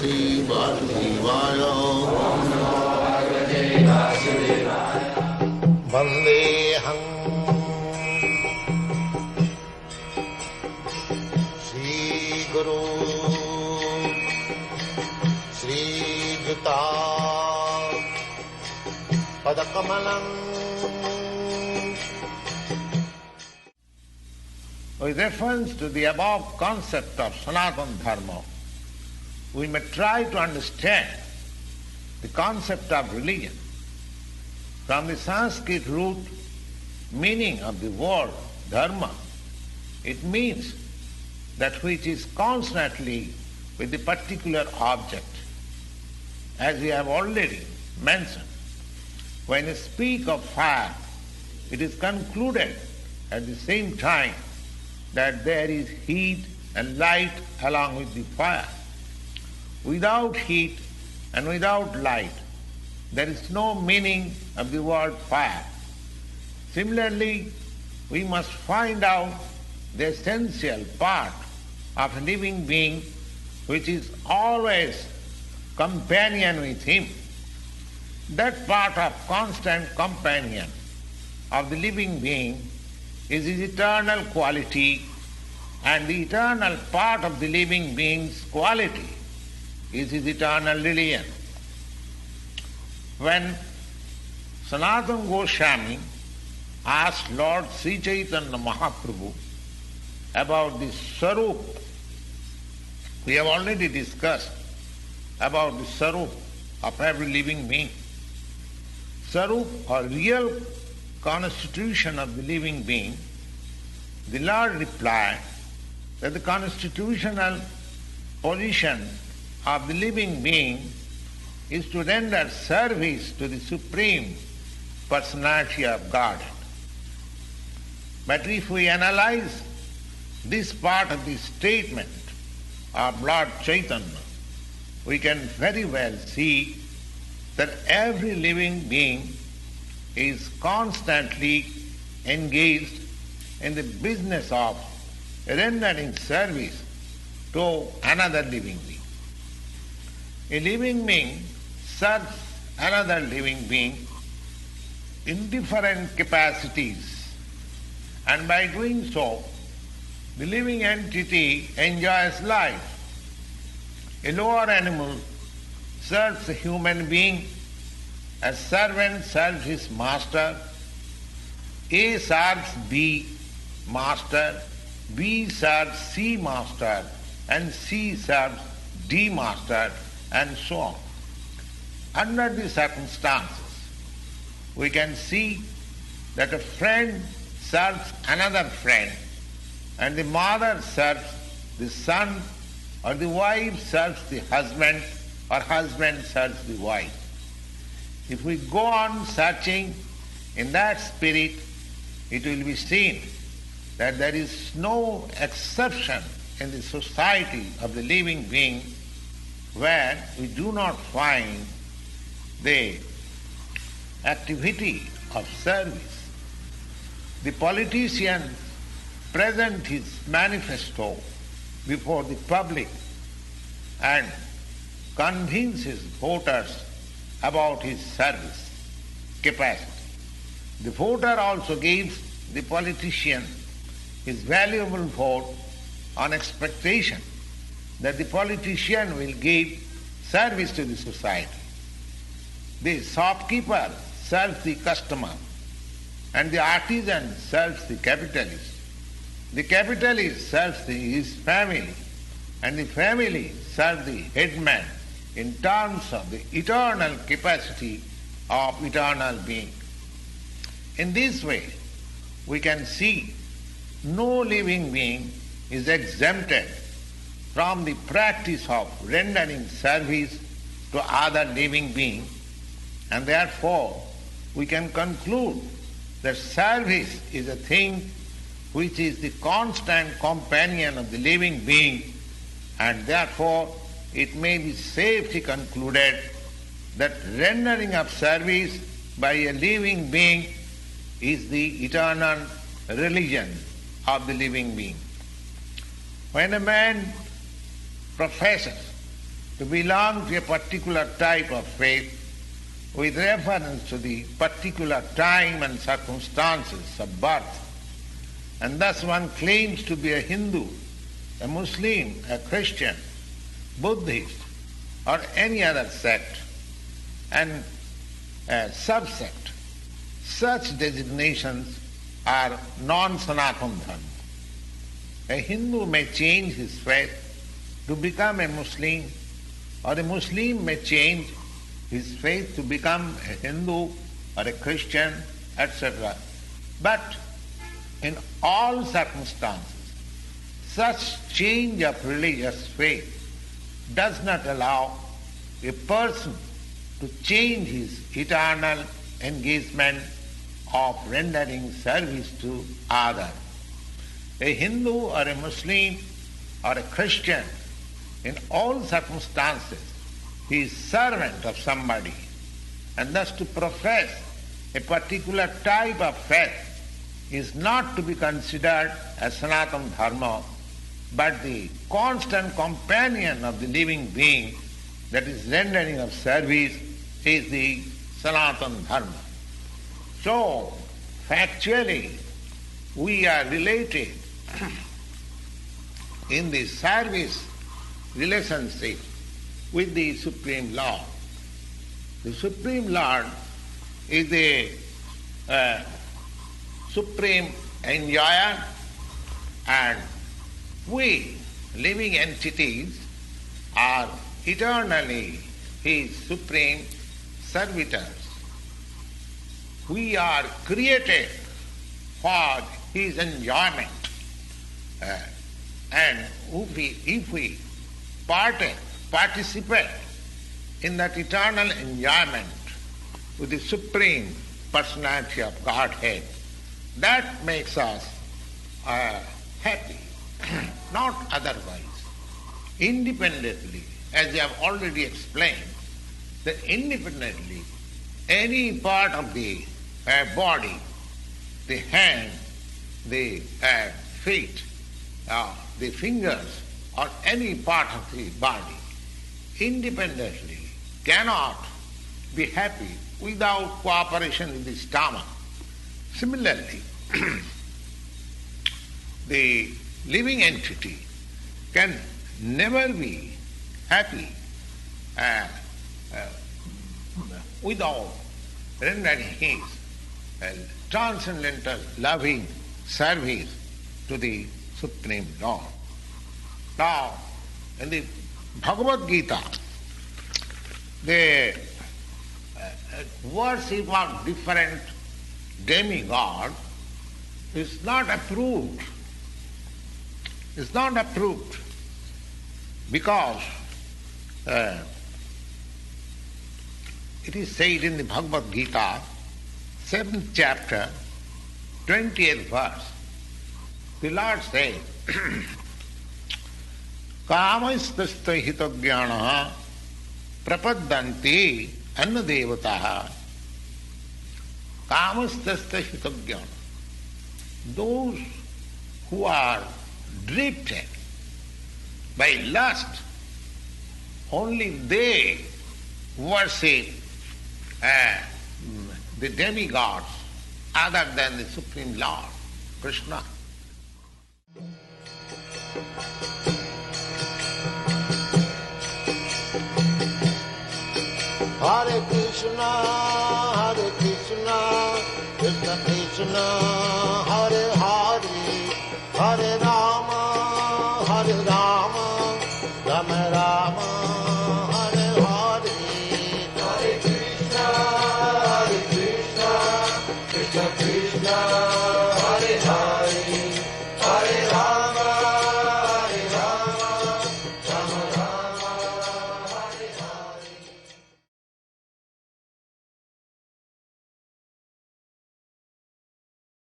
Bhagavate Vasudevaya. Vandeham Shri Guru Shri Juta Padakamalam. With reference to the above concept of Sanatana Dharma, we may try to understand the concept of religion. From the Sanskrit root meaning of the word dharma, it means that which is constantly with the particular object. As we have already mentioned, when you speak of fire, it is concluded at the same time that there is heat and light along with the fire. Without heat and without light, there is no meaning of the word fire. Similarly, we must find out the essential part of a living being which is always companion with him. That part of constant companion of the living being is his eternal quality, and the eternal part of the living being's quality is his eternal religion. When Sanatana Goswami asked Lord Sri Chaitanya Mahaprabhu about the Sarup, we have already discussed about the Sarup of every living being. Sarup, or real constitution of the living being, the Lord replied that the constitutional position of the living being is to render service to the Supreme Personality of Godhead. But if we analyze this part of the statement of Lord Chaitanya, we can very well see that every living being is constantly engaged in the business of rendering service to another living being. A living being serves another living being in different capacities, and by doing so, the living entity enjoys life. A lower animal serves a human being. A servant serves his master. A serves B master. B serves C master. And C serves D master, and so on. Under these circumstances, we can see that a friend serves another friend, and the mother serves the son, or the wife serves the husband, or husband serves the wife. If we go on searching in that spirit, it will be seen that there is no exception in the society of the living being where we do not find the activity of service. The politician presents his manifesto before the public and convinces voters about his service capacity. The voter also gives the politician his valuable vote on expectation that the politician will give service to the society. The shopkeeper serves the customer, and the artisan serves the capitalist. The capitalist serves his family, and the family serves the headman in terms of the eternal capacity of eternal being. In this way, we can see no living being is exempted from the practice of rendering service to other living beings, and therefore we can conclude that service is a thing which is the constant companion of the living being, and therefore it may be safely concluded that rendering of service by a living being is the eternal religion of the living being. When a man professes to belong to a particular type of faith with reference to the particular time and circumstances of birth. And thus one claims to be a Hindu, a Muslim, a Christian, Buddhist, or any other sect and a subsect. Such designations are non-Sanatana Dharma. A Hindu may change his faith to become a Muslim, or a Muslim may change his faith to become a Hindu or a Christian, etc. But in all circumstances, such change of religious faith does not allow a person to change his eternal engagement of rendering service to others. A Hindu or a Muslim or a Christian, in all circumstances, he is servant of somebody, and thus to profess a particular type of faith is not to be considered as Sanatana Dharma, but the constant companion of the living being, that is rendering of service, is the Sanatana Dharma. So, factually, we are related in the service relationship with the Supreme Lord. The Supreme Lord is the supreme enjoyer, and we, living entities, are eternally His supreme servitors. We are created for His enjoyment, and if we participate in that eternal enjoyment with the Supreme Personality of Godhead, that makes us happy, not otherwise. Independently, as I have already explained, that independently any part of the body, the hand, the feet, the fingers, or any part of the body, independently cannot be happy without cooperation with the stomach. Similarly, the living entity can never be happy without rendering his transcendental loving service to the Supreme Lord. Now, in the Bhagavad Gita, the worship of different demigods is not approved. It's not approved because it is said in the Bhagavad Gita, 7th chapter, 20th verse, the Lord says, Kamastasya hitagyanaha prapaddanti annadevataha. Kamastasya hitagyana. Those who are drifted by lust, only they worship the demigods other than the Supreme Lord, Krishna. Hare Krishna, Krishna Krishna,